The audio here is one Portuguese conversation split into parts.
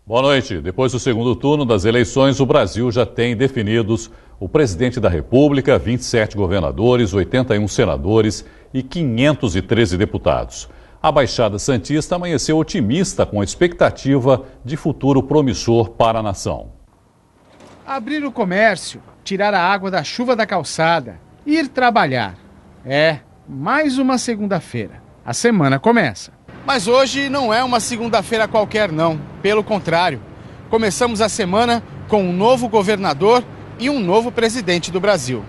Boa noite. Depois do segundo turno das eleições, o Brasil já tem definidos o presidente da República, 27 governadores, 81 senadores e 513 deputados. A Baixada Santista amanheceu otimista com a expectativa de futuro promissor para a nação. Abrir o comércio, tirar a água da chuva da calçada, ir trabalhar. Mais uma segunda-feira. A semana começa. Mas hoje não é uma segunda-feira qualquer, não. Pelo contrário, começamos a semana com um novo governador e um novo presidente do Brasil.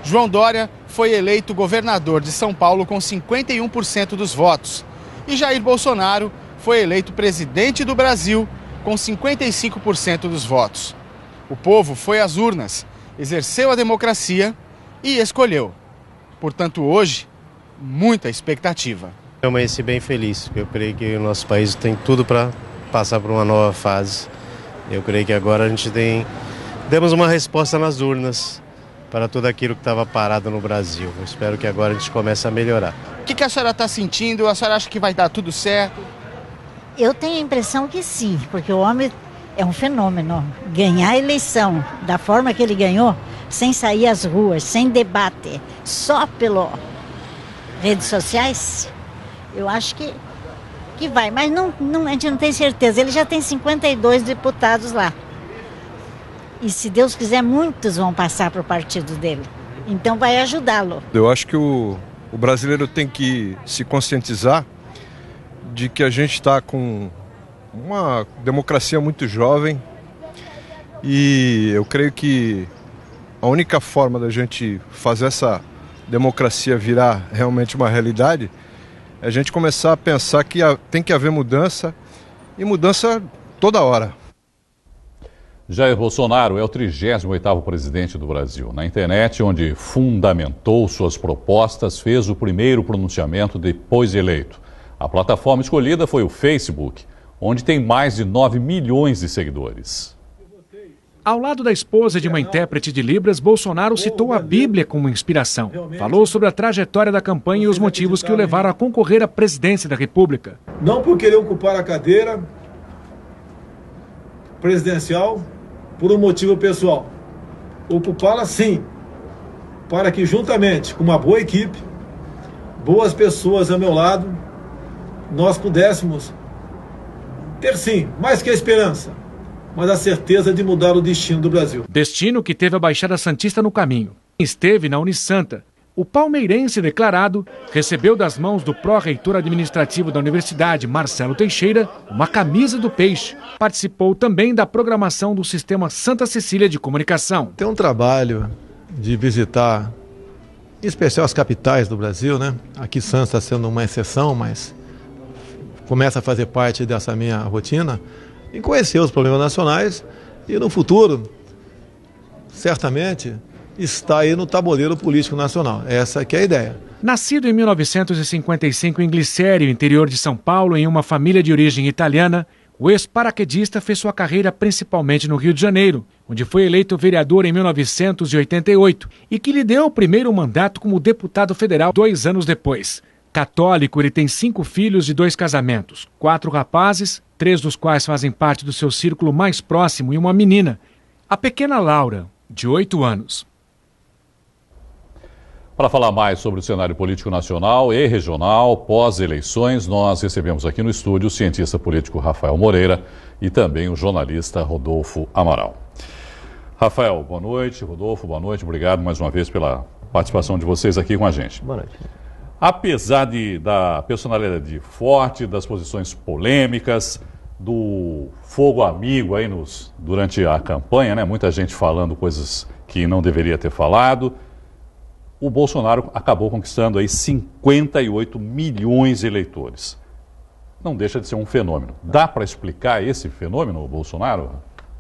João Dória foi eleito governador de São Paulo com 51% dos votos. E Jair Bolsonaro foi eleito presidente do Brasil com 55% dos votos. O povo foi às urnas, exerceu a democracia e escolheu. Portanto, hoje, muita expectativa. Eu amanheci bem feliz, porque eu creio que o nosso país tem tudo para passar por uma nova fase. Eu creio que agora a gente demos uma resposta nas urnas para tudo aquilo que estava parado no Brasil. Eu espero que agora a gente comece a melhorar. O que a senhora está sentindo? A senhora acha que vai dar tudo certo? Eu tenho a impressão que sim, porque o homem é um fenômeno. Ganhar a eleição da forma que ele ganhou, sem sair às ruas, sem debate, só pelas redes sociais, eu acho que vai. Mas a gente não tem certeza. Ele já tem 52 deputados lá. E se Deus quiser, muitos vão passar para o partido dele. Então vai ajudá-lo. Eu acho que o brasileiro tem que se conscientizar de que a gente está com uma democracia muito jovem e eu creio que a única forma da gente fazer essa democracia virar realmente uma realidade é a gente começar a pensar que tem que haver mudança e mudança toda hora. Jair Bolsonaro é o 38º presidente do Brasil. Na internet, onde fundamentou suas propostas, fez o primeiro pronunciamento depois de eleito. A plataforma escolhida foi o Facebook, onde tem mais de 9 milhões de seguidores. Ao lado da esposa de uma intérprete de Libras, Bolsonaro citou a Bíblia como inspiração. Falou sobre a trajetória da campanha e os motivos que o levaram a concorrer à presidência da República. Não por querer ocupar a cadeira presidencial por um motivo pessoal. Ocupá-la sim, para que juntamente com uma boa equipe, boas pessoas ao meu lado, nós pudéssemos ter sim, mais que a esperança, mas a certeza de mudar o destino do Brasil. Destino que teve a Baixada Santista no caminho. Esteve na Unisanta. O palmeirense declarado recebeu das mãos do pró-reitor administrativo da universidade, Marcelo Teixeira, uma camisa do Peixe. Participou também da programação do Sistema Santa Cecília de Comunicação. Tem um trabalho de visitar, em especial as capitais do Brasil, né? Aqui Santos está sendo uma exceção, mas começa a fazer parte dessa minha rotina, e conhecer os problemas nacionais e no futuro, certamente, está aí no tabuleiro político nacional. Essa que é a ideia. Nascido em 1955 em Glicério, interior de São Paulo, em uma família de origem italiana, o ex-paraquedista fez sua carreira principalmente no Rio de Janeiro, onde foi eleito vereador em 1988 e que lhe deu o primeiro mandato como deputado federal 2 anos depois. Católico, ele tem 5 filhos de 2 casamentos, 4 rapazes, 3 dos quais fazem parte do seu círculo mais próximo e uma menina, a pequena Laura, de 8 anos. Para falar mais sobre o cenário político nacional e regional pós-eleições, nós recebemos aqui no estúdio o cientista político Rafael Moreira e também o jornalista Rodolfo Amaral. Rafael, boa noite. Rodolfo, boa noite. Obrigado mais uma vez pela participação de vocês aqui com a gente. Boa noite. Apesar da personalidade forte, das posições polêmicas, do fogo amigo aí durante a campanha, né? Muita gente falando coisas que não deveria ter falado, o Bolsonaro acabou conquistando aí 58 milhões de eleitores. Não deixa de ser um fenômeno. Dá para explicar esse fenômeno, Bolsonaro?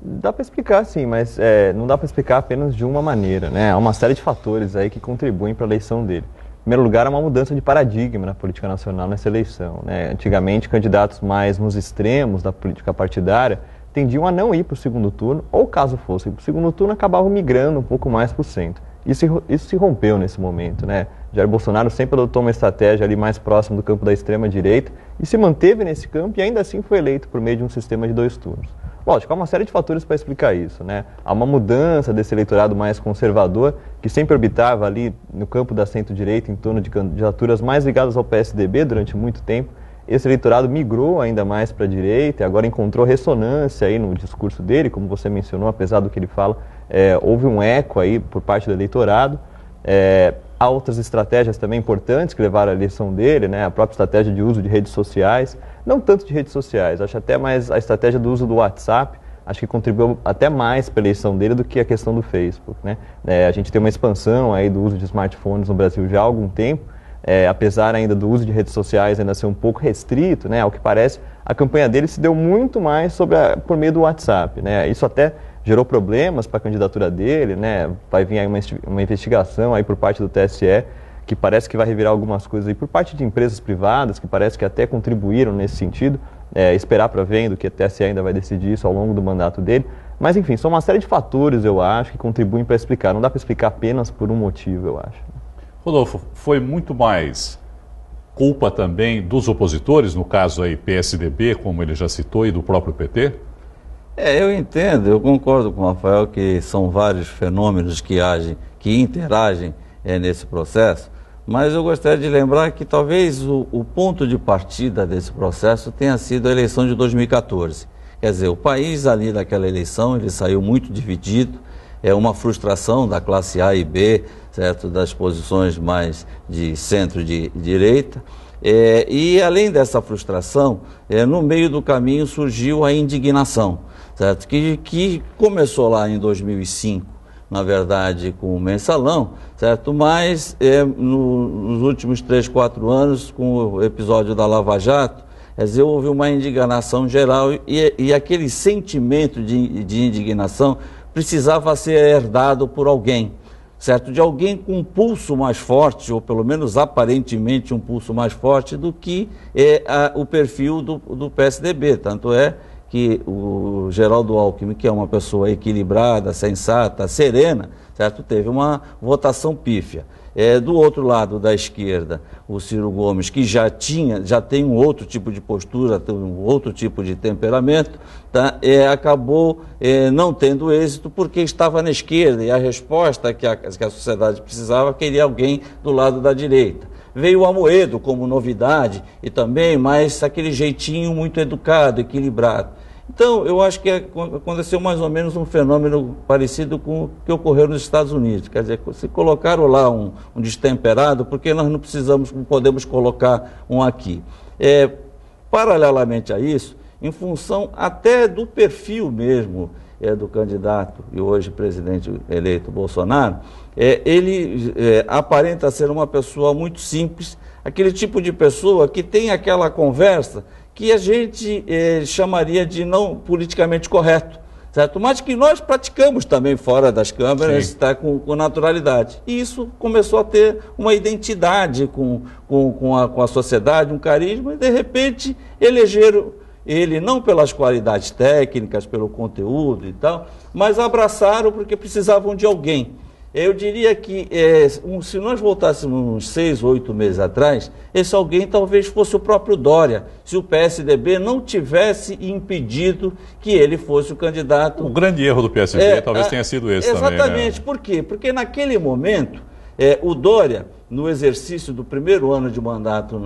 Dá para explicar, sim, mas não dá para explicar apenas de uma maneira, né? Há uma série de fatores aí que contribuem para a eleição dele. Em primeiro lugar, há uma mudança de paradigma na política nacional nessa eleição, né? Antigamente, candidatos mais nos extremos da política partidária tendiam a não ir para o segundo turno, ou caso fossem para o segundo turno, acabavam migrando um pouco mais para o centro. Isso se rompeu nesse momento, né? Jair Bolsonaro sempre adotou uma estratégia ali mais próximo do campo da extrema-direita e se manteve nesse campo e ainda assim foi eleito por meio de um sistema de 2 turnos. Lógico, há uma série de fatores para explicar isso, né? Há uma mudança desse eleitorado mais conservador, que sempre orbitava ali no campo da centro-direita, em torno de candidaturas mais ligadas ao PSDB durante muito tempo. Esse eleitorado migrou ainda mais para a direita e agora encontrou ressonância aí no discurso dele, como você mencionou, apesar do que ele fala, houve um eco aí por parte do eleitorado. Há outras estratégias também importantes que levaram à eleição dele, né? A própria estratégia de uso de redes sociais, não tanto de redes sociais, acho até mais a estratégia do uso do WhatsApp, acho que contribuiu até mais para a eleição dele do que a questão do Facebook, né? A gente tem uma expansão aí do uso de smartphones no Brasil já há algum tempo, apesar ainda do uso de redes sociais ainda ser um pouco restrito, né? Ao que parece, a campanha dele se deu muito mais por meio do WhatsApp, né? Isso até gerou problemas para a candidatura dele, né? Vai vir aí uma investigação aí por parte do TSE, que parece que vai revirar algumas coisas aí por parte de empresas privadas, que parece que até contribuíram nesse sentido. Esperar para ver ainda que o TSE ainda vai decidir isso ao longo do mandato dele. Mas, enfim, são uma série de fatores, eu acho, que contribuem para explicar. Não dá para explicar apenas por um motivo, eu acho. Rodolfo, foi muito mais culpa também dos opositores, no caso aí PSDB, como ele já citou, e do próprio PT? Eu entendo, eu concordo com o Rafael que são vários fenômenos que interagem nesse processo, mas eu gostaria de lembrar que talvez o ponto de partida desse processo tenha sido a eleição de 2014. Quer dizer, o país ali naquela eleição, ele saiu muito dividido, uma frustração da classe A e B, certo, das posições mais de centro-direita, e além dessa frustração, no meio do caminho surgiu a indignação, certo? Que começou lá em 2005, na verdade, com o Mensalão, certo? Mas nos últimos 3, 4 anos, com o episódio da Lava Jato, quer dizer, houve uma indignação geral e aquele sentimento de indignação precisava ser herdado por alguém, certo? De alguém com um pulso mais forte, ou pelo menos aparentemente um pulso mais forte do que o perfil do PSDB. Tanto é que o Geraldo Alckmin, que é uma pessoa equilibrada, sensata, serena, certo? Teve uma votação pífia. Do outro lado da esquerda, o Ciro Gomes, que já tem um outro tipo de postura, tem um outro tipo de temperamento, tá? Acabou não tendo êxito porque estava na esquerda e a resposta que a sociedade precisava queria alguém do lado da direita. Veio o Amoedo como novidade e também, mas aquele jeitinho muito educado, equilibrado. Então, eu acho que aconteceu mais ou menos um fenômeno parecido com o que ocorreu nos Estados Unidos. Quer dizer, se colocaram lá um destemperado, porque nós não podemos colocar um aqui. Paralelamente a isso, em função até do perfil mesmo do candidato e hoje presidente eleito Bolsonaro, ele aparenta ser uma pessoa muito simples, aquele tipo de pessoa que tem aquela conversa que a gente chamaria de não politicamente correto, certo? Mas que nós praticamos também fora das câmeras, tá, com naturalidade. E isso começou a ter uma identidade com a sociedade, um carisma, e de repente elegeram ele não pelas qualidades técnicas, pelo conteúdo e tal, mas abraçaram porque precisavam de alguém. Eu diria que se nós voltássemos uns 6 ou 8 meses atrás, esse alguém talvez fosse o próprio Dória, se o PSDB não tivesse impedido que ele fosse o candidato. O grande erro do PSDB talvez tenha sido esse também. Exatamente. Né? Por quê? Porque naquele momento, o Dória, no exercício do primeiro ano de mandato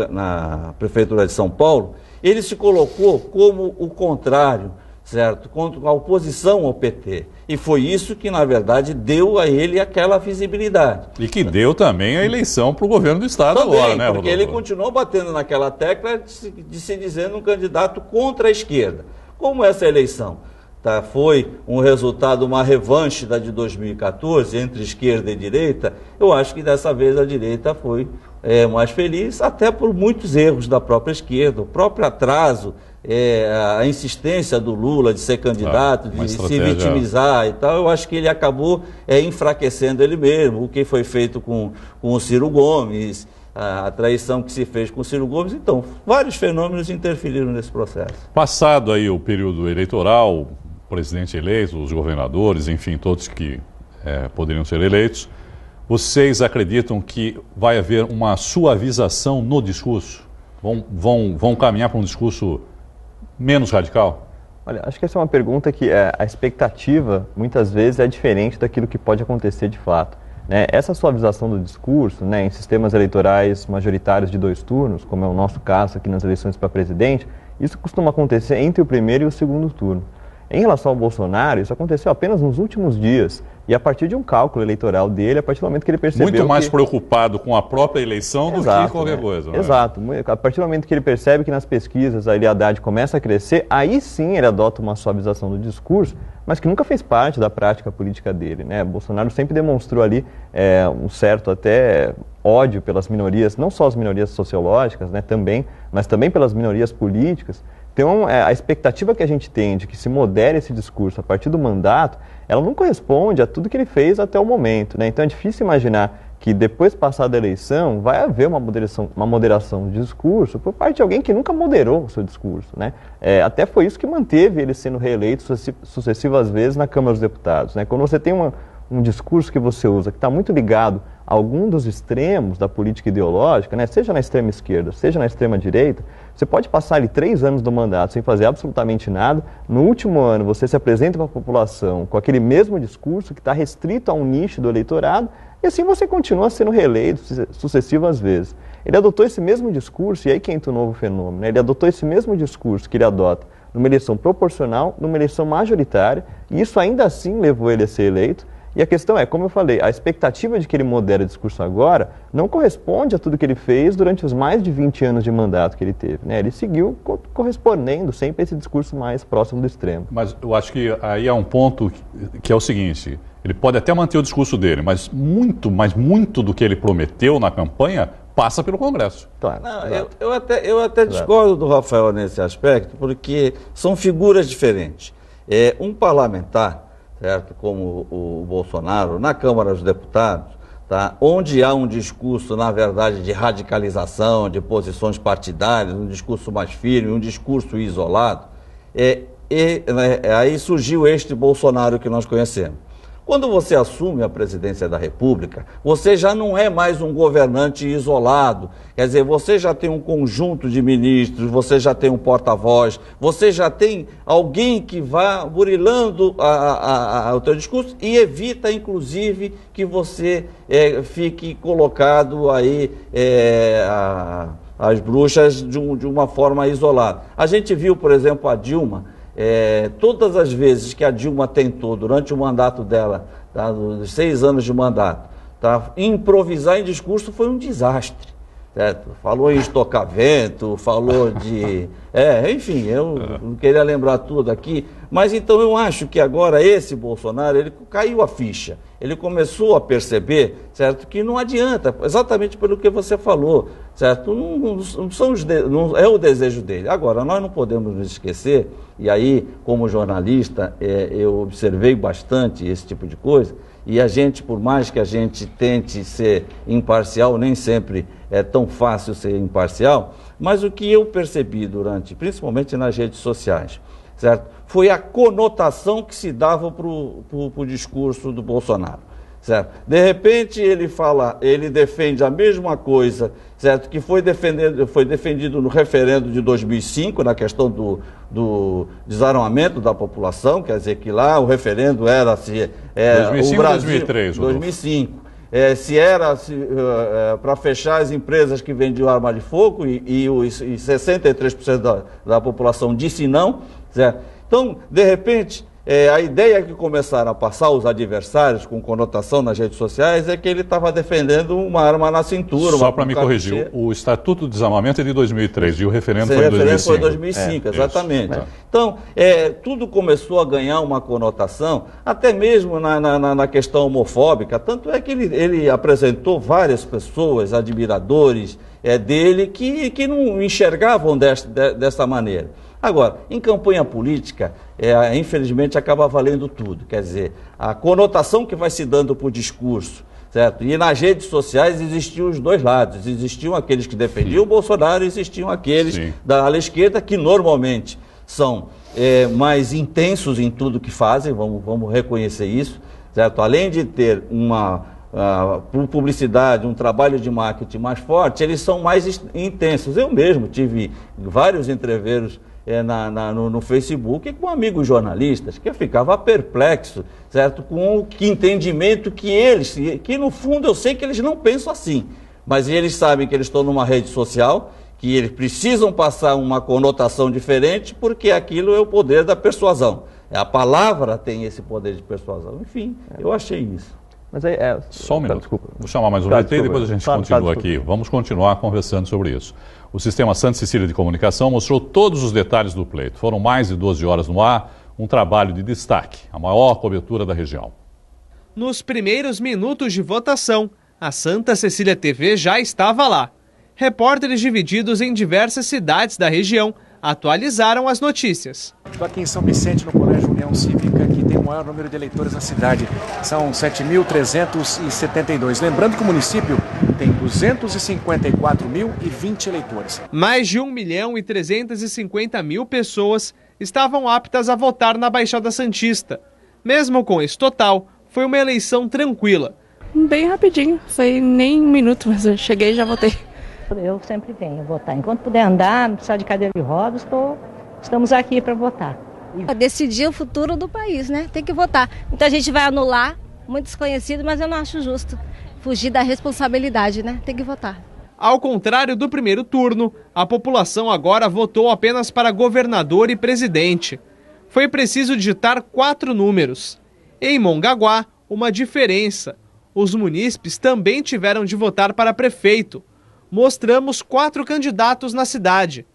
na Prefeitura de São Paulo, ele se colocou como o contrário, certo? Contra a oposição ao PT. E foi isso que, na verdade, deu a ele aquela visibilidade. E que deu também a eleição para o governo do Estado também, agora, né, porque ele continuou batendo naquela tecla de se dizendo um candidato contra a esquerda. Como essa eleição foi um resultado, uma revanche da de 2014, entre esquerda e direita, eu acho que dessa vez a direita foi mais feliz, até por muitos erros da própria esquerda, o próprio atraso, a insistência do Lula de ser candidato, de se vitimizar e tal. Eu acho que ele acabou enfraquecendo ele mesmo, o que foi feito com o Ciro Gomes, a traição que se fez com o Ciro Gomes. Então, vários fenômenos interferiram nesse processo. Passado aí o período eleitoral, o presidente eleito, os governadores, enfim, todos que poderiam ser eleitos, vocês acreditam que vai haver uma suavização no discurso? Vão caminhar para um discurso menos radical? Olha, acho que essa é uma pergunta que a expectativa, muitas vezes, é diferente daquilo que pode acontecer de fato. Né? Essa suavização do discurso, né, em sistemas eleitorais majoritários de 2 turnos, como é o nosso caso aqui nas eleições para presidente, isso costuma acontecer entre o primeiro e o segundo turno. Em relação ao Bolsonaro, isso aconteceu apenas nos últimos dias, e a partir de um cálculo eleitoral dele, a partir do momento que ele percebeu muito mais preocupado com a própria eleição do que qualquer coisa. Né? Exato. A partir do momento que ele percebe que nas pesquisas a Haddad começa a crescer, aí sim ele adota uma suavização do discurso, mas que nunca fez parte da prática política dele. Né? Bolsonaro sempre demonstrou ali um certo até ódio pelas minorias, não só as minorias sociológicas, né, também, mas também pelas minorias políticas. Então, a expectativa que a gente tem de que se modere esse discurso a partir do mandato, ela não corresponde a tudo que ele fez até o momento. Né? Então, é difícil imaginar que depois passada a eleição vai haver uma moderação do discurso por parte de alguém que nunca moderou o seu discurso. Né? Até foi isso que manteve ele sendo reeleito sucessivas vezes na Câmara dos Deputados. Né? Quando você tem um discurso que você usa que está muito ligado a algum dos extremos da política ideológica, né, seja na extrema esquerda, seja na extrema direita, você pode passar ali 3 anos do mandato sem fazer absolutamente nada, no último ano você se apresenta para a população com aquele mesmo discurso que está restrito a um nicho do eleitorado, e assim você continua sendo reeleito sucessivas vezes. Ele adotou esse mesmo discurso, e aí que entra o novo fenômeno, né? Ele adotou esse mesmo discurso que ele adota numa eleição proporcional, numa eleição majoritária, e isso ainda assim levou ele a ser eleito. E a questão é, como eu falei, a expectativa de que ele modere o discurso agora não corresponde a tudo que ele fez durante os mais de 20 anos de mandato que ele teve. Né? Ele seguiu correspondendo sempre a esse discurso mais próximo do extremo. Mas eu acho que aí é um ponto que é o seguinte, ele pode até manter o discurso dele, mas muito do que ele prometeu na campanha passa pelo Congresso. Claro. Não, eu até discordo do Rafael nesse aspecto, porque são figuras diferentes. Um parlamentar, certo, como o Bolsonaro, na Câmara dos Deputados, tá, onde há um discurso, na verdade, de radicalização, de posições partidárias, um discurso mais firme, um discurso isolado, aí surgiu este Bolsonaro que nós conhecemos. Quando você assume a presidência da República, você já não é mais um governante isolado. Quer dizer, você já tem um conjunto de ministros, você já tem um porta-voz, você já tem alguém que vá burilando o teu discurso e evita, inclusive, que você fique colocado aí as bruxas de uma forma isolada. A gente viu, por exemplo, a Dilma. Todas as vezes que a Dilma tentou, durante o mandato dela, tá, dos 6 anos de mandato, tá, improvisar em discurso foi um desastre. Certo? Falou em estocar vento, falou de... enfim, eu não queria lembrar tudo aqui, mas então eu acho que agora esse Bolsonaro, ele caiu a ficha, ele começou a perceber, certo, que não adianta, exatamente pelo que você falou, certo? Não é o desejo dele. Agora, nós não podemos nos esquecer, e aí, como jornalista, eu observei bastante esse tipo de coisa, e a gente, por mais que a gente tente ser imparcial, nem sempre é tão fácil ser imparcial, mas o que eu percebi principalmente nas redes sociais, certo, foi a conotação que se dava para o discurso do Bolsonaro. Certo? De repente ele defende a mesma coisa, certo, que foi defendido no referendo de 2005, na questão do desarmamento da população, quer dizer que lá o referendo era se 2005 ou 2003? 2005. Se era para fechar as empresas que vendiam arma de fogo e 63% da população disse não, certo? Então, de repente, a ideia que começaram a passar os adversários com conotação nas redes sociais é que ele estava defendendo uma arma na cintura. Só para me corrigir, o Estatuto do Desarmamento é de 2003 e o referendo foi em 2005. O referendo foi em 2005, exatamente. Então, tudo começou a ganhar uma conotação, até mesmo na questão homofóbica, tanto é que ele apresentou várias pessoas, admiradores dele, que não enxergavam dessa maneira. Agora, em campanha política, infelizmente acaba valendo tudo. Quer dizer, a conotação que vai se dando para o discurso, certo? E nas redes sociais existiam os dois lados. Existiam aqueles que defendiam o Bolsonaro e existiam aqueles da ala esquerda que normalmente são mais intensos em tudo que fazem, vamos reconhecer isso, certo? Além de ter uma publicidade, um trabalho de marketing mais forte, eles são mais intensos. Eu mesmo tive vários entreveros no Facebook com amigos jornalistas, que eu ficava perplexo, certo? Com o entendimento que no fundo eu sei que eles não pensam assim, mas eles sabem que eles estão numa rede social, que eles precisam passar uma conotação diferente, porque aquilo é o poder da persuasão. A palavra tem esse poder de persuasão. Enfim, eu achei isso. Mas aí, só um minuto. Desculpa. Vou chamar mais um VT e depois a gente continua aqui. Vamos continuar conversando sobre isso. O sistema Santa Cecília de Comunicação mostrou todos os detalhes do pleito. Foram mais de 12 horas no ar, um trabalho de destaque, a maior cobertura da região. Nos primeiros minutos de votação, a Santa Cecília TV já estava lá. Repórteres divididos em diversas cidades da região atualizaram as notícias. Estou aqui em São Vicente, no Colégio União Cívica, que tem o maior número de eleitores na cidade. São 7.372. Lembrando que o município tem 254.020 eleitores. Mais de 1.350.000 pessoas estavam aptas a votar na Baixada Santista. Mesmo com esse total, foi uma eleição tranquila. Bem rapidinho, foi nem um minuto, mas eu cheguei e já votei. Eu sempre venho votar. Enquanto puder andar, não precisar de cadeira de rodas, estamos aqui para votar. Decidir o futuro do país, né? Tem que votar. Muita gente vai anular, muito desconhecido, mas eu não acho justo fugir da responsabilidade, né? Tem que votar. Ao contrário do primeiro turno, a população agora votou apenas para governador e presidente. Foi preciso digitar 4 números. Em Mongaguá, uma diferença. Os munícipes também tiveram de votar para prefeito. Mostramos 4 candidatos na cidade.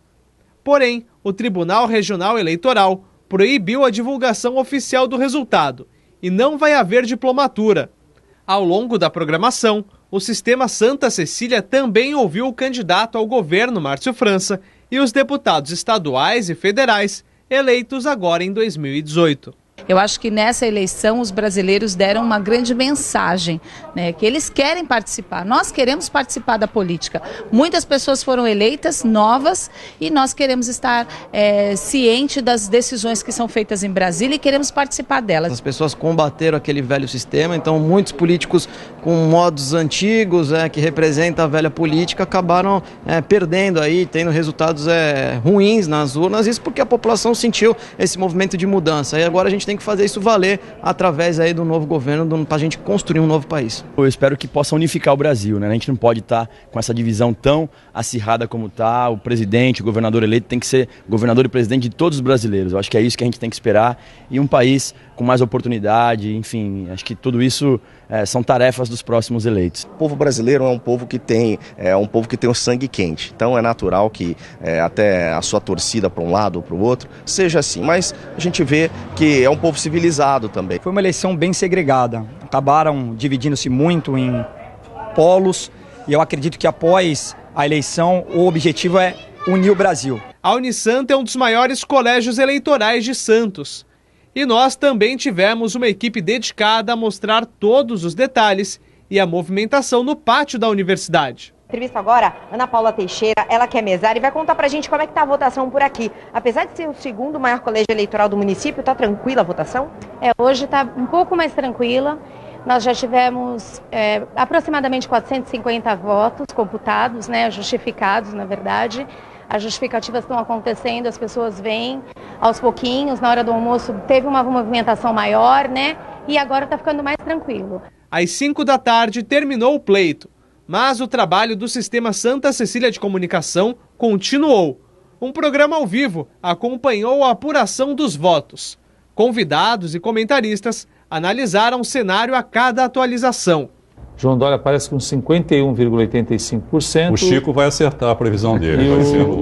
Porém, o Tribunal Regional Eleitoral proibiu a divulgação oficial do resultado e não vai haver diplomatura. Ao longo da programação, o sistema Santa Cecília também ouviu o candidato ao governo, Márcio França, e os deputados estaduais e federais eleitos agora em 2018. Eu acho que nessa eleição os brasileiros deram uma grande mensagem, né, que eles querem participar. Nós queremos participar da política. Muitas pessoas foram eleitas, novas, e nós queremos estar cientes das decisões que são feitas em Brasília e queremos participar delas. As pessoas combateram aquele velho sistema, então muitos políticos com modos antigos, que representam a velha política, acabaram perdendo aí, tendo resultados ruins nas urnas, isso porque a população sentiu esse movimento de mudança. E agora a gente tem que fazer isso valer através aí do novo governo, para a gente construir um novo país. Eu espero que possa unificar o Brasil, né? A gente não pode estar com essa divisão tão acirrada como está. O presidente, o governador eleito tem que ser governador e presidente de todos os brasileiros. Eu acho que é isso que a gente tem que esperar. E um país com mais oportunidade, enfim, acho que tudo isso são tarefas dos próximos eleitos. O povo brasileiro é um povo que tem o sangue quente, então é natural que até a sua torcida para um lado ou para o outro seja assim, mas a gente vê que é um povo civilizado também. Foi uma eleição bem segregada, acabaram dividindo-se muito em polos e eu acredito que após a eleição o objetivo é unir o Brasil. A Unisanta é um dos maiores colégios eleitorais de Santos. E nós também tivemos uma equipe dedicada a mostrar todos os detalhes e a movimentação no pátio da universidade. Entrevista agora, Ana Paula Teixeira, ela que é mesária e vai contar pra gente como é que tá a votação por aqui. Apesar de ser o segundo maior colégio eleitoral do município, tá tranquila a votação? Hoje tá um pouco mais tranquila. Nós já tivemos aproximadamente 450 votos computados, né, justificados, na verdade. As justificativas estão acontecendo, as pessoas vêm aos pouquinhos, na hora do almoço teve uma movimentação maior, né? E agora está ficando mais tranquilo. Às 5 da tarde terminou o pleito, mas o trabalho do sistema Santa Cecília de Comunicação continuou. Um programa ao vivo acompanhou a apuração dos votos. Convidados e comentaristas analisaram o cenário a cada atualização. João Dória aparece com 51,85%. O Chico vai acertar a previsão dele.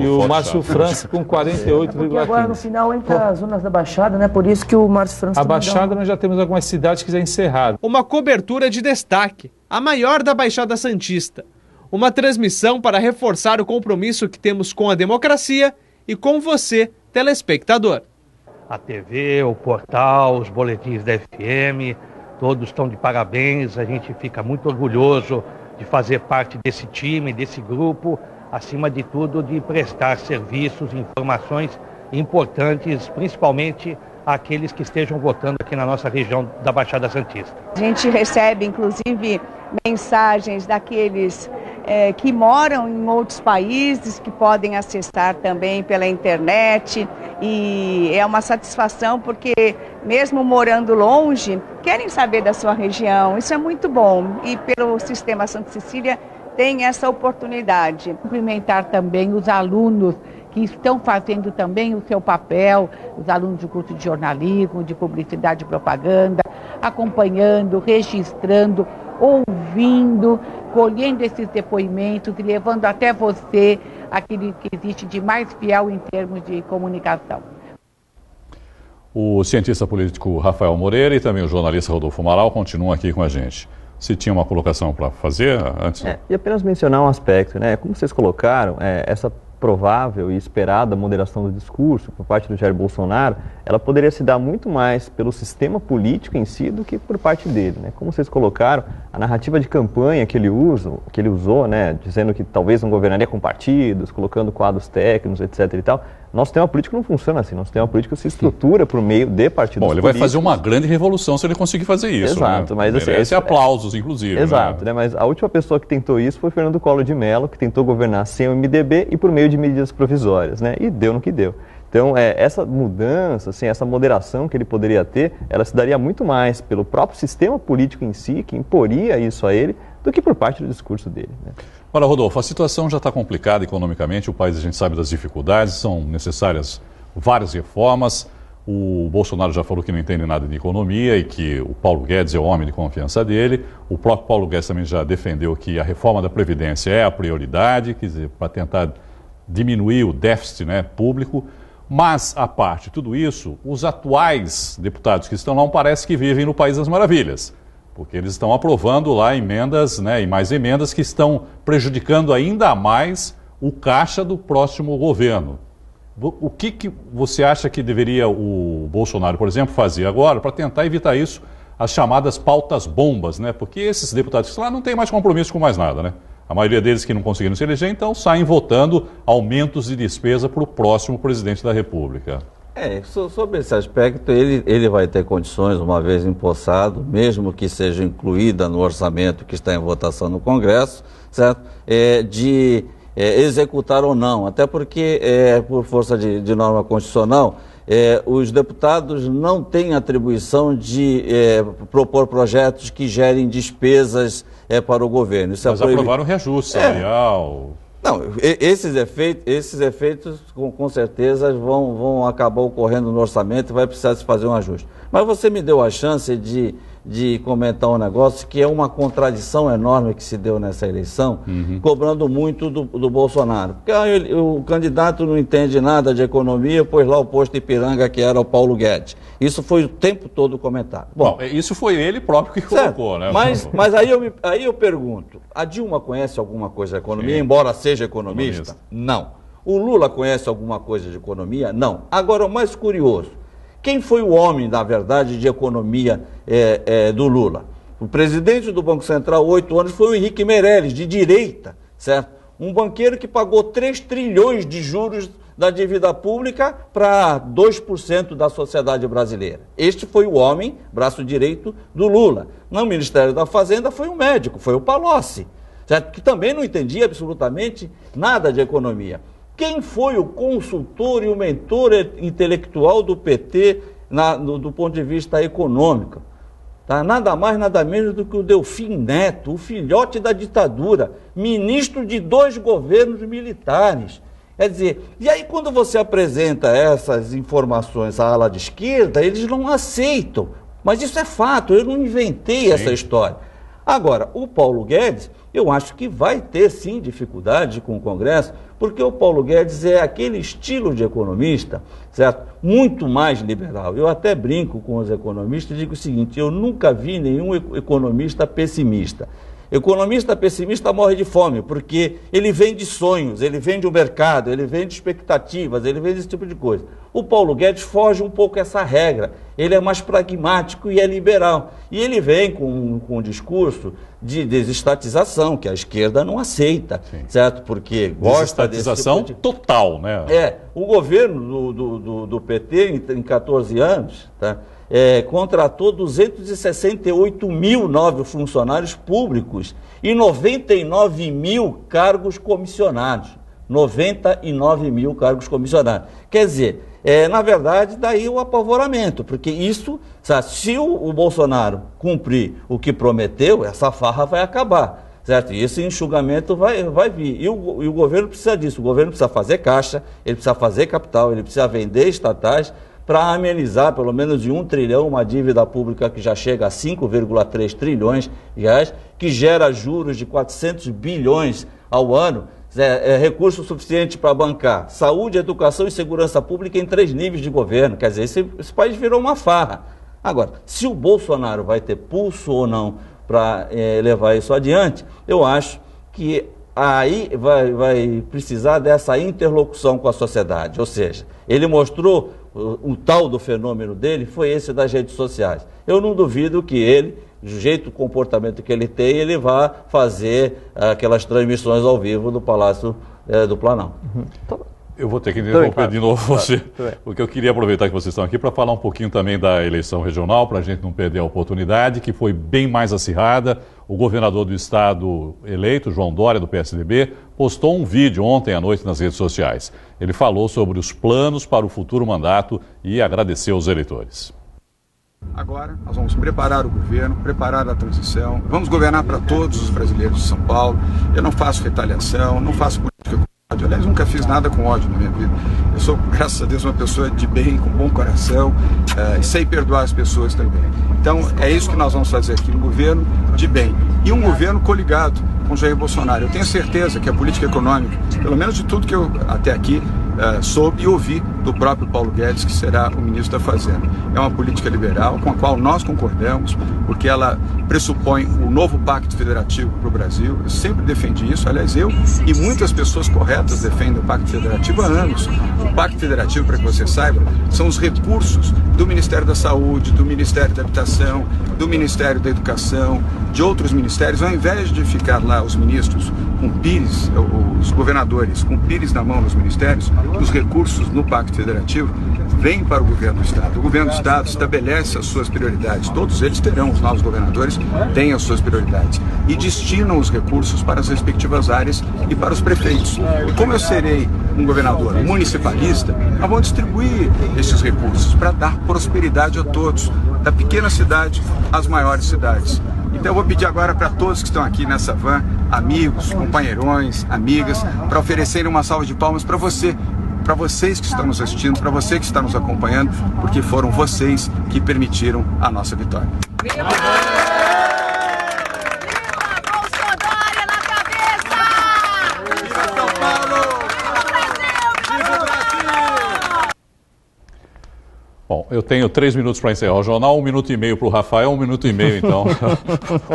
E o Márcio França com 48,15%. E agora no final entra as zonas da Baixada, né? Por isso que o Márcio França... A Baixada nós já temos algumas cidades que já encerraram. Uma cobertura de destaque, a maior da Baixada Santista. Uma transmissão para reforçar o compromisso que temos com a democracia e com você, telespectador. A TV, o portal, os boletins da FM... Todos estão de parabéns, a gente fica muito orgulhoso de fazer parte desse time, desse grupo, acima de tudo de prestar serviços, informações importantes, principalmente àqueles que estejam votando aqui na nossa região da Baixada Santista. A gente recebe, inclusive, mensagens daqueles que moram em outros países, que podem acessar também pela internet, e é uma satisfação porque, mesmo morando longe, querem saber da sua região. Isso é muito bom, e pelo Sistema Santa Cecília tem essa oportunidade. Cumprimentar também os alunos que estão fazendo também o seu papel, os alunos do curso de jornalismo, de publicidade e propaganda, acompanhando, registrando, ouvindo, colhendo esses depoimentos e levando até você aquilo que existe de mais fiel em termos de comunicação. O cientista político Rafael Moreira e também o jornalista Rodolfo Amaral continuam aqui com a gente. Se tinha uma colocação para fazer antes? E apenas mencionar um aspecto, né? Como vocês colocaram, essa provável e esperada moderação do discurso por parte do Jair Bolsonaro, ela poderia se dar muito mais pelo sistema político em si do que por parte dele, né? Como vocês colocaram, a narrativa de campanha que ele usou, né, dizendo que talvez não governaria com partidos, colocando quadros técnicos, etc. e tal. Nosso sistema político não funciona assim. Nosso sistema político se estrutura por meio de partidos políticos. Bom, ele vai fazer uma grande revolução se ele conseguir fazer isso. Exato, né? Mas merece aplausos, inclusive. Exato, né? Mas a última pessoa que tentou isso foi Fernando Collor de Mello, que tentou governar sem o MDB e por meio de medidas provisórias, né? E deu no que deu. Então, essa mudança, assim, essa moderação que ele poderia ter, ela se daria muito mais pelo próprio sistema político em si, que imporia isso a ele, do que por parte do discurso dele, né? Ora, Rodolfo, a situação já está complicada economicamente, o país, a gente sabe das dificuldades, são necessárias várias reformas. O Bolsonaro já falou que não entende nada de economia e que o Paulo Guedes é o homem de confiança dele. O próprio Paulo Guedes também já defendeu que a reforma da Previdência é a prioridade, quer dizer, para tentar diminuir o déficit, né, público. Mas, à parte de tudo isso, os atuais deputados que estão lá parece que vivem no País das Maravilhas, porque eles estão aprovando lá emendas, né, e mais emendas que estão prejudicando ainda mais o caixa do próximo governo. O que você acha que deveria o Bolsonaro, por exemplo, fazer agora para tentar evitar isso, as chamadas pautas bombas, né? Porque esses deputados que estão lá não têm mais compromisso com mais nada, né? A maioria deles que não conseguiram se eleger, então saem votando aumentos de despesa para o próximo presidente da República. Sobre esse aspecto, ele vai ter condições, uma vez empossado, mesmo que seja incluída no orçamento que está em votação no Congresso, certo? De executar ou não, até porque, por força de norma constitucional, os deputados não têm atribuição de propor projetos que gerem despesas para o governo. Isso Mas aprovaram o reajuste salarial. Não, esses efeitos com certeza vão acabar ocorrendo no orçamento e vai precisar se fazer um ajuste. Mas você me deu a chance de comentar um negócio que é uma contradição enorme que se deu nessa eleição, cobrando muito do Bolsonaro. Porque o candidato não entende nada de economia, pôs lá o posto Ipiranga, que era o Paulo Guedes. Isso foi o tempo todo comentado. Bom, isso foi ele próprio que colocou, né? Mas aí eu pergunto, a Dilma conhece alguma coisa de economia, embora seja economista? Não. O Lula conhece alguma coisa de economia? Não. Agora, o mais curioso, quem foi o homem, na verdade, de economia do Lula? O presidente do Banco Central, 8 anos, foi o Henrique Meirelles, de direita, certo? Um banqueiro que pagou 3 trilhões de juros da dívida pública para 2% da sociedade brasileira. Este foi o homem, braço direito do Lula. No Ministério da Fazenda foi um médico, foi o Palocci, certo? Que também não entendia absolutamente nada de economia. Quem foi o consultor e o mentor intelectual do PT do ponto de vista econômico? Tá? Nada mais, nada menos do que o Delfim Neto, o filhote da ditadura, ministro de 2 governos militares. Quer dizer, e aí quando você apresenta essas informações à ala de esquerda, eles não aceitam. Mas isso é fato, eu não inventei essa história. Agora, o Paulo Guedes, eu acho que vai ter sim dificuldade com o Congresso, porque o Paulo Guedes é aquele estilo de economista, certo? Muito mais liberal. Eu até brinco com os economistas e digo o seguinte, eu nunca vi nenhum economista pessimista. Economista pessimista morre de fome, porque ele vende sonhos, ele vende o mercado, ele vende expectativas, ele vende esse tipo de coisa. O Paulo Guedes foge um pouco essa regra, ele é mais pragmático e é liberal. E ele vem com um discurso de desestatização, que a esquerda não aceita, certo? Porque gosta desse desestatização tipo total, né? O governo do PT, em 14 anos, tá? contratou 268 mil novos funcionários públicos e 99 mil cargos comissionados. 99 mil cargos comissionados. Quer dizer, na verdade, daí o apavoramento, porque isso, sabe, se o Bolsonaro cumprir o que prometeu, essa farra vai acabar. Certo? E esse enxugamento vai vir. E o governo precisa disso. O governo precisa fazer caixa, ele precisa fazer capital, ele precisa vender estatais para amenizar pelo menos de 1 trilhão uma dívida pública que já chega a 5,3 trilhões de reais, que gera juros de 400 bilhões ao ano. Recurso suficiente para bancar saúde, educação e segurança pública em 3 níveis de governo. Quer dizer, esse país virou uma farra. Agora, se o Bolsonaro vai ter pulso ou não para levar isso adiante, eu acho que aí vai precisar dessa interlocução com a sociedade. Ou seja, ele mostrou o tal do fenômeno dele, foi esse das redes sociais. Eu não duvido que ele, do jeito, do comportamento que ele tem, ele vá fazer aquelas transmissões ao vivo do Palácio do Planalto. Eu vou ter que interromper de novo você, porque eu queria aproveitar que vocês estão aqui para falar um pouquinho também da eleição regional, para a gente não perder a oportunidade, que foi bem mais acirrada. O governador do estado eleito, João Dória, do PSDB, postou um vídeo ontem à noite nas redes sociais. Ele falou sobre os planos para o futuro mandato e agradeceu aos eleitores. Agora nós vamos preparar o governo, preparar a transição, vamos governar para todos os brasileiros de São Paulo. Eu não faço retaliação, não faço política. Aliás, nunca fiz nada com ódio na minha vida. Eu sou, graças a Deus, uma pessoa de bem, com bom coração, e sei perdoar as pessoas também. Então, é isso que nós vamos fazer aqui, um governo de bem. E um governo coligado com Jair Bolsonaro. Eu tenho certeza que a política econômica, pelo menos de tudo que eu até aqui soube e ouvi do próprio Paulo Guedes, que será o ministro da Fazenda. É uma política liberal com a qual nós concordamos, porque ela pressupõe um novo pacto federativo para o Brasil. Eu sempre defendi isso, aliás, eu e muitas pessoas corretas defendem o pacto federativo há anos. O pacto federativo, para que você saiba, são os recursos do Ministério da Saúde, do Ministério da Habitação, do Ministério da Educação, de outros ministérios, ao invés de ficar lá os ministros com pires, os governadores com pires na mão nos ministérios, os recursos no Pacto Federativo vêm para o governo do Estado. O governo do Estado estabelece as suas prioridades, todos eles terão, os novos governadores têm as suas prioridades, e destinam os recursos para as respectivas áreas e para os prefeitos. E como eu serei um governador municipalista, nós vamos distribuir esses recursos para dar prosperidade a todos, da pequena cidade às maiores cidades. Então eu vou pedir agora para todos que estão aqui nessa van, amigos, companheirões, amigas, para oferecerem uma salva de palmas para vocês que estão nos assistindo, para você que está nos acompanhando, porque foram vocês que permitiram a nossa vitória. Bom, eu tenho 3 minutos para encerrar o jornal, 1 minuto e meio para o Rafael, 1 minuto e meio, então,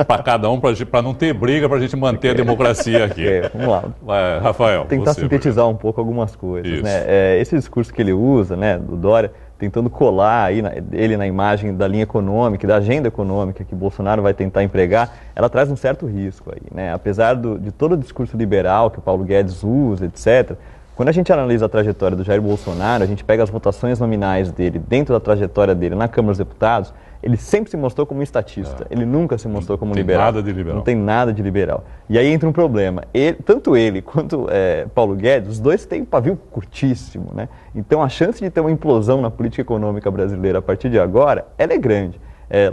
para cada um, para não ter briga, para a gente manter a democracia aqui. Vamos lá. Vai, Rafael. Tentar sintetizar um pouco algumas coisas. Né? Esse discurso que ele usa, né, do Dória, tentando colar aí ele na imagem da linha econômica, da agenda econômica que Bolsonaro vai tentar empregar, ela traz um certo risco aí, né? Apesar de todo o discurso liberal que o Paulo Guedes usa, etc., quando a gente analisa a trajetória do Jair Bolsonaro, a gente pega as votações nominais dele dentro da trajetória dele na Câmara dos Deputados, ele sempre se mostrou como um estatista, ele nunca se mostrou como liberal. Nada de liberal. Não tem nada de liberal. E aí entra um problema, tanto ele quanto Paulo Guedes, os dois têm um pavio curtíssimo, né? Então a chance de ter uma implosão na política econômica brasileira a partir de agora, ela é grande.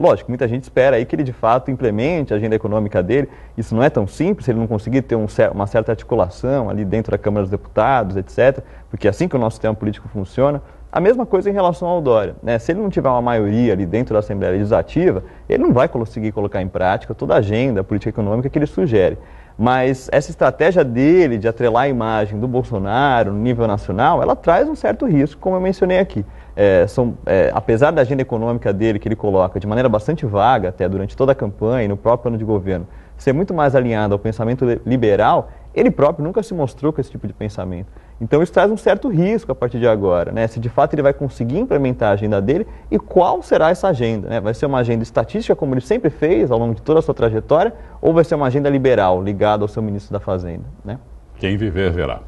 Lógico, muita gente espera aí que ele de fato implemente a agenda econômica dele. Isso não é tão simples, se ele não conseguir ter uma certa articulação ali dentro da Câmara dos Deputados, etc., porque é assim que o nosso sistema político funciona. A mesma coisa em relação ao Dória, né? Se ele não tiver uma maioria ali dentro da Assembleia Legislativa, ele não vai conseguir colocar em prática toda a agenda política econômica que ele sugere. Mas essa estratégia dele de atrelar a imagem do Bolsonaro no nível nacional, ela traz um certo risco, como eu mencionei aqui. Apesar da agenda econômica dele que ele coloca de maneira bastante vaga, até durante toda a campanha e no próprio plano de governo, ser muito mais alinhado ao pensamento liberal, ele próprio nunca se mostrou com esse tipo de pensamento. Então isso traz um certo risco a partir de agora, né? Se de fato ele vai conseguir implementar a agenda dele e qual será essa agenda, né? Vai ser uma agenda estatística, como ele sempre fez ao longo de toda a sua trajetória, ou vai ser uma agenda liberal, ligada ao seu ministro da Fazenda, né? Quem viver verá.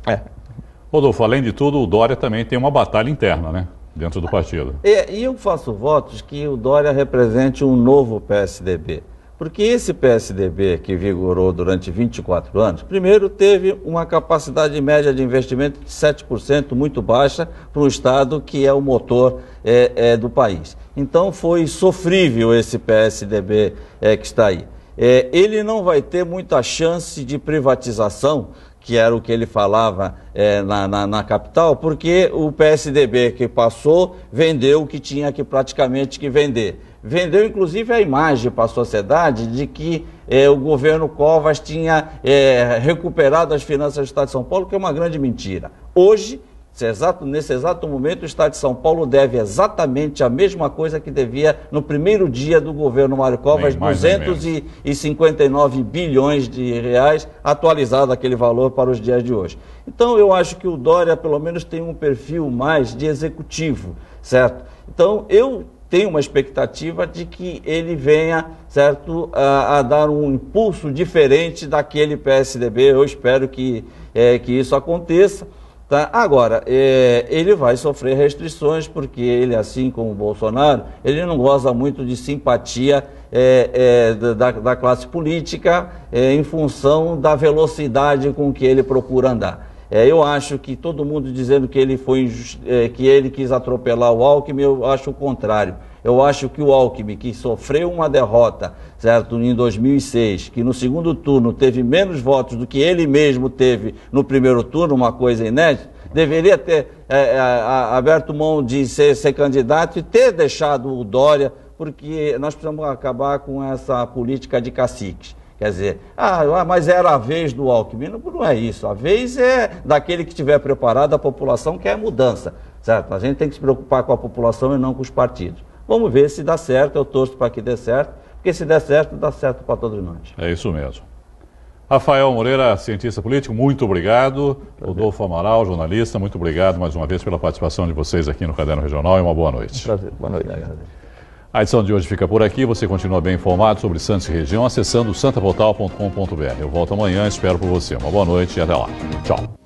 Rodolfo, além de tudo, o Dória também tem uma batalha interna, né? dentro do partido. E eu faço votos que o Dória represente um novo PSDB. Porque esse PSDB que vigorou durante 24 anos, primeiro teve uma capacidade média de investimento de 7%, muito baixa, para um Estado que é o motor do país. Então foi sofrível esse PSDB que está aí. Ele não vai ter muita chance de privatização, que era o que ele falava na capital, porque o PSDB que passou vendeu o que tinha praticamente que vender. Vendeu, inclusive, a imagem para a sociedade de que o governo Covas tinha recuperado as finanças do Estado de São Paulo, que é uma grande mentira. Hoje, nesse exato momento, o Estado de São Paulo deve exatamente a mesma coisa que devia no primeiro dia do governo Mário Covas, 259 bilhões de reais, atualizado aquele valor para os dias de hoje. Então, eu acho que o Dória, pelo menos, tem um perfil mais de executivo, certo? Então, eu tenho uma expectativa de que ele venha, certo, a dar um impulso diferente daquele PSDB. Eu espero que isso aconteça. Tá? Agora, ele vai sofrer restrições, porque ele, assim como o Bolsonaro, ele não goza muito de simpatia da classe política em função da velocidade com que ele procura andar. Eu acho que todo mundo dizendo que ele que ele quis atropelar o Alckmin, eu acho o contrário. Eu acho que o Alckmin, que sofreu uma derrota, certo, em 2006, que no segundo turno teve menos votos do que ele mesmo teve no primeiro turno, uma coisa inédita, deveria ter aberto mão de ser candidato e ter deixado o Dória, porque nós precisamos acabar com essa política de caciques. Quer dizer, mas era a vez do Alckmin. Não é isso. A vez é daquele que estiver preparado, a população quer mudança, certo? A gente tem que se preocupar com a população e não com os partidos. Vamos ver se dá certo, eu torço para que dê certo, porque se der certo, dá certo para todos nós. É isso mesmo. Rafael Moreira, cientista político, muito obrigado. Rodolfo Amaral, jornalista, muito obrigado mais uma vez pela participação de vocês aqui no Caderno Regional e uma boa noite. Prazer, boa noite. A edição de hoje fica por aqui. Você continua bem informado sobre Santos e região acessando santaportal.com.br. Eu volto amanhã, espero por você. Uma boa noite e até lá. Tchau.